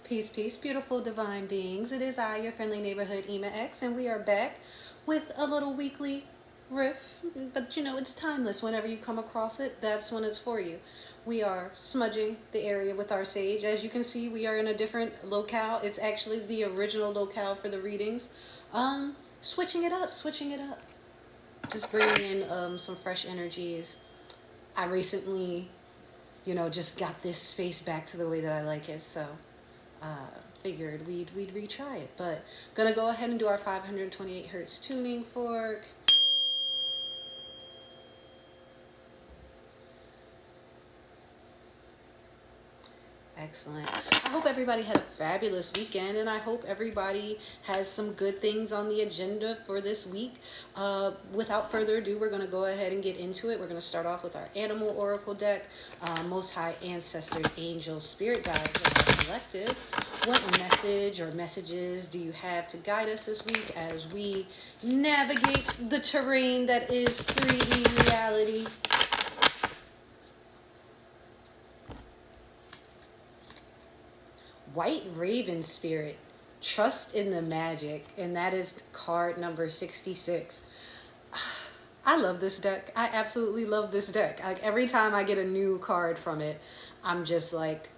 Peace, peace, beautiful divine beings. It is I, your friendly neighborhood ImahX, and we are back with a little weekly riff. But you know, it's timeless. Whenever you come across it, that's when it's for you. We are smudging the area with our sage. As you can see, we are in a different locale. It's actually the original locale for the readings. Switching it up, switching it up. Just bringing in some fresh energies. I recently, just got this space back to the way that I like it, so figured we'd retry it. But gonna go ahead and do our 528 hertz tuning fork. Excellent. I hope everybody had a fabulous weekend, and I hope everybody has some good things on the agenda for this week. Without further ado, we're going to go ahead and get into it. We're going to start off with our Animal Oracle deck, Most High Ancestors, Angels, Spirit Guides, and our collective. What message or messages do you have to guide us this week as we navigate the terrain that is 3D reality? White Raven Spirit, Trust in the Magic, and that is card number 66. I love this deck. I absolutely love this deck. Like, every time I get a new card from it, I'm just like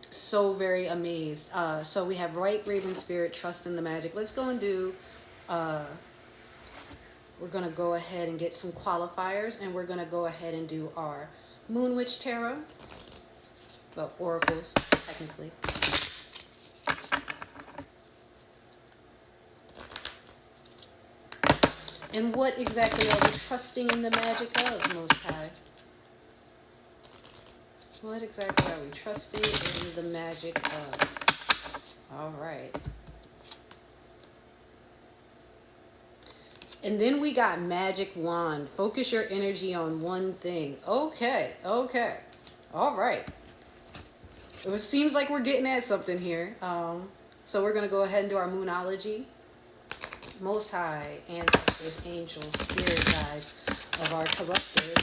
so very amazed. So we have White Raven Spirit, Trust in the Magic. Let's go and do, we're going to go ahead and get some qualifiers, and we're going to go ahead and do our Moon Witch Tarot. Well, oracles, technically. And what exactly are we trusting in the magic of, Most High? What exactly are we trusting in the magic of? All right. And then we got Magic Wand. Focus your energy on one thing. Okay. All right. It seems like we're getting at something here. So we're going to go ahead and do our Moonology. Most High, Ancestors, Angels, Spirit Guides of our collective.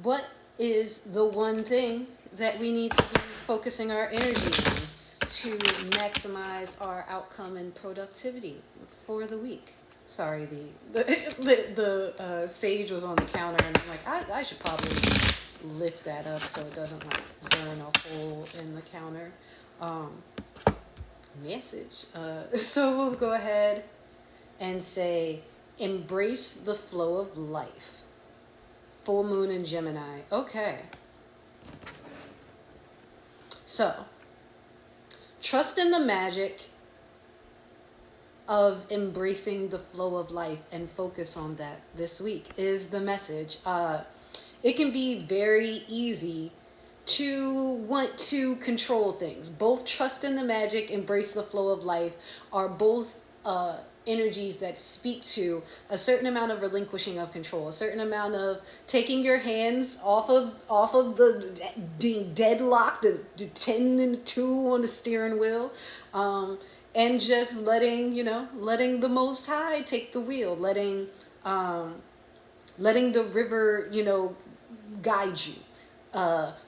What is the one thing that we need to be focusing our energy on to maximize our outcome and productivity for the week? Sorry, the sage was on the counter, and I'm like, I should probably lift that up so it doesn't like burn a hole in the counter. Message. So we'll go ahead and say, embrace the flow of life. Full moon in Gemini. Okay. So, trust in the magic of embracing the flow of life and focus on that this week is the message. It can be very easy to want to control things. Both trust in the magic, embrace the flow of life are both energies that speak to a certain amount of relinquishing of control, a certain amount of taking your hands off of the deadlock, the 10 and 2 on the steering wheel, and just letting the Most High take the wheel, letting the river, guide you.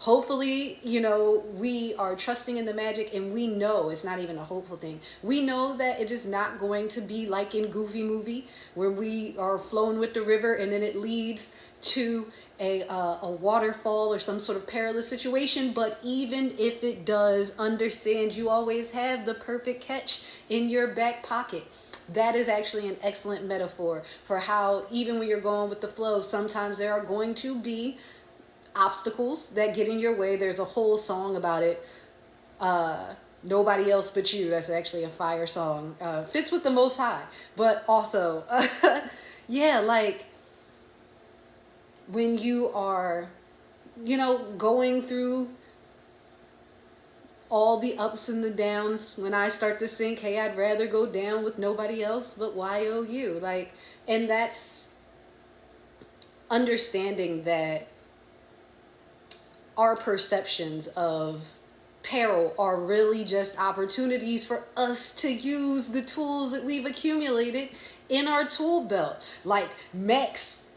Hopefully, we are trusting in the magic, and we know it's not even a hopeful thing. We know that it is not going to be like in Goofy movie where we are flowing with the river and then it leads to a waterfall or some sort of perilous situation. But even if it does, understand you always have the perfect catch in your back pocket. That is actually an excellent metaphor for how even when you're going with the flow, sometimes there are going to be obstacles that get in your way. There's a whole song about it. Nobody Else But You. That's actually a fire song. Fits with the Most High. But also, yeah, like when you are, going through all the ups and the downs, when I start to think, hey, I'd rather go down with nobody else but YOU. Like, and that's understanding that our perceptions of peril are really just opportunities for us to use the tools that we've accumulated in our tool belt. Like Max,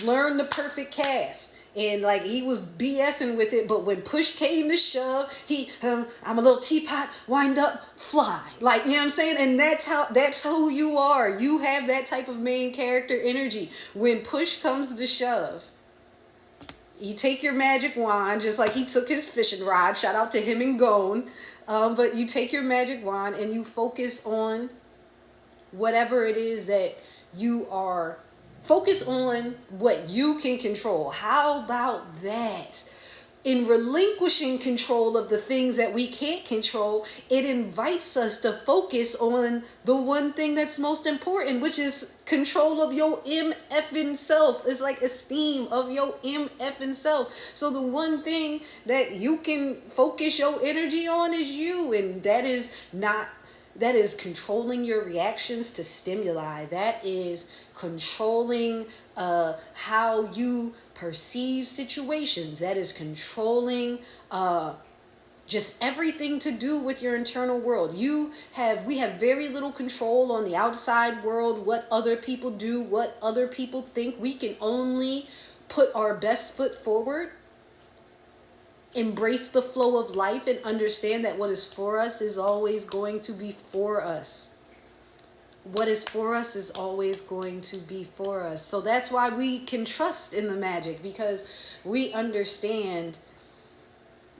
learn the perfect cast. and like he was BSing with it, but when push came to shove, I'm a little teapot, wind up, fly. Like, you know what I'm saying? And that's who you are. You have that type of main character energy. When push comes to shove, you take your magic wand, just like he took his fishing rod. Shout out to him and Gone. But you take your magic wand and you focus on whatever it is that you are. Focus on what you can control. How about that? In relinquishing control of the things that we can't control, it invites us to focus on the one thing that's most important, which is control of your MFing self. It's like esteem of your MFing self. So the one thing that you can focus your energy on is you, and that is controlling your reactions to stimuli. That is controlling how you perceive situations. That is controlling just everything to do with your internal world. We have very little control on the outside world, what other people do, what other people think. We can only put our best foot forward, embrace the flow of life, and understand that what is for us is always going to be for us. What is for us is always going to be for us. So that's why we can trust in the magic, because we understand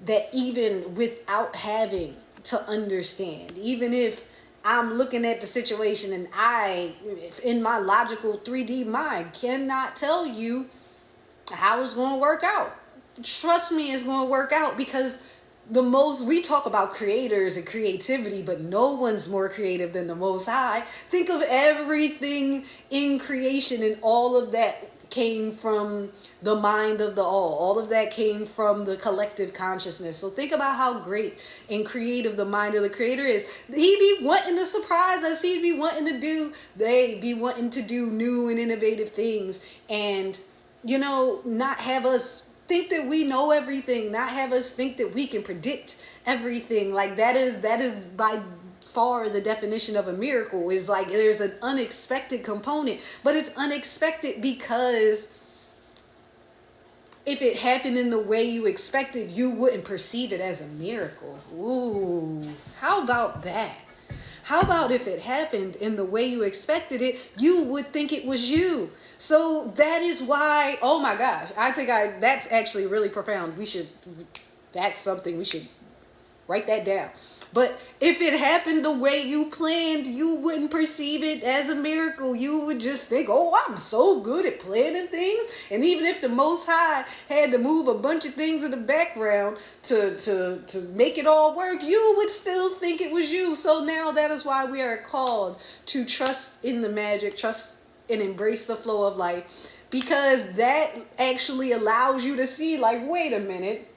that even without having to understand, even if I'm looking at the situation and I, in my logical 3D mind, cannot tell you how it's going to work out. Trust me, it's going to work out, because we talk about creators and creativity, but no one's more creative than the Most High. Think of everything in creation, and all of that came from the mind of the all of that came from the collective consciousness. So think about how great and creative the mind of the creator is. He be wanting to surprise us. They be wanting to do new and innovative things, and not have us think that we know everything, not have us think that we can predict everything. Like that is by far the definition of a miracle, is like there's an unexpected component. But it's unexpected because if it happened in the way you expected, you wouldn't perceive it as a miracle. Ooh, how about that? How about if it happened in the way you expected it, you would think it was you. So that is why, oh my gosh, that's actually really profound. That's something we should write that down. But if it happened the way you planned, you wouldn't perceive it as a miracle. You would just think, oh, I'm so good at planning things. And even if the Most High had to move a bunch of things in the background to make it all work, you would still think it was you. So now that is why we are called to trust in the magic, trust and embrace the flow of life, because that actually allows you to see, like, wait a minute.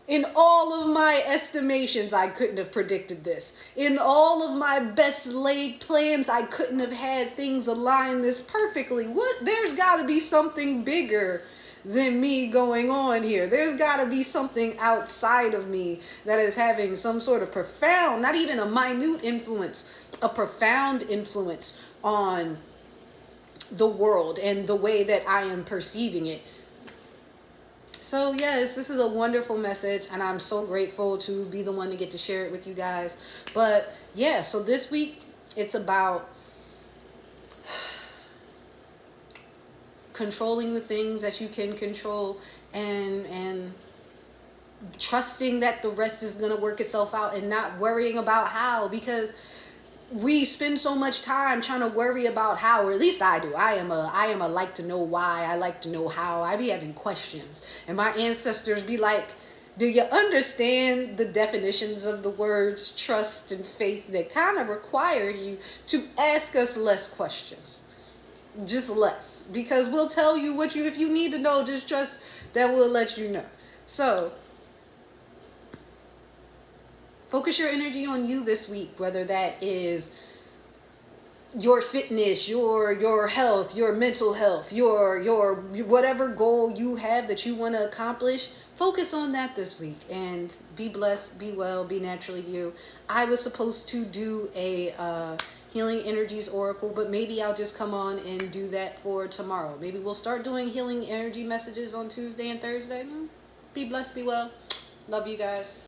In all of my estimations, I couldn't have predicted this. In all of my best laid plans, I couldn't have had things align this perfectly. There's got to be something bigger than me going on here. There's got to be something outside of me that is having some sort of profound, not even a minute influence, a profound influence on the world and the way that I am perceiving it. So yes, this is a wonderful message, and I'm so grateful to be the one to get to share it with you guys. But yeah, so this week it's about controlling the things that you can control, and trusting that the rest is going to work itself out, and not worrying about how, because we spend so much time trying to worry about how, or at least I do. I am a like to know why. I like to know how. I be having questions. And my ancestors be like, do you understand the definitions of the words trust and faith that kind of require you to ask us less questions? Just less. Because we'll tell you if you need to know, just trust that we'll let you know. So focus your energy on you this week, whether that is your fitness, your health, your mental health, your whatever goal you have that you want to accomplish. Focus on that this week, and be blessed, be well, be naturally you. I was supposed to do a Healing Energies Oracle, but maybe I'll just come on and do that for tomorrow. Maybe we'll start doing healing energy messages on Tuesday and Thursday. Be blessed, be well. Love you guys.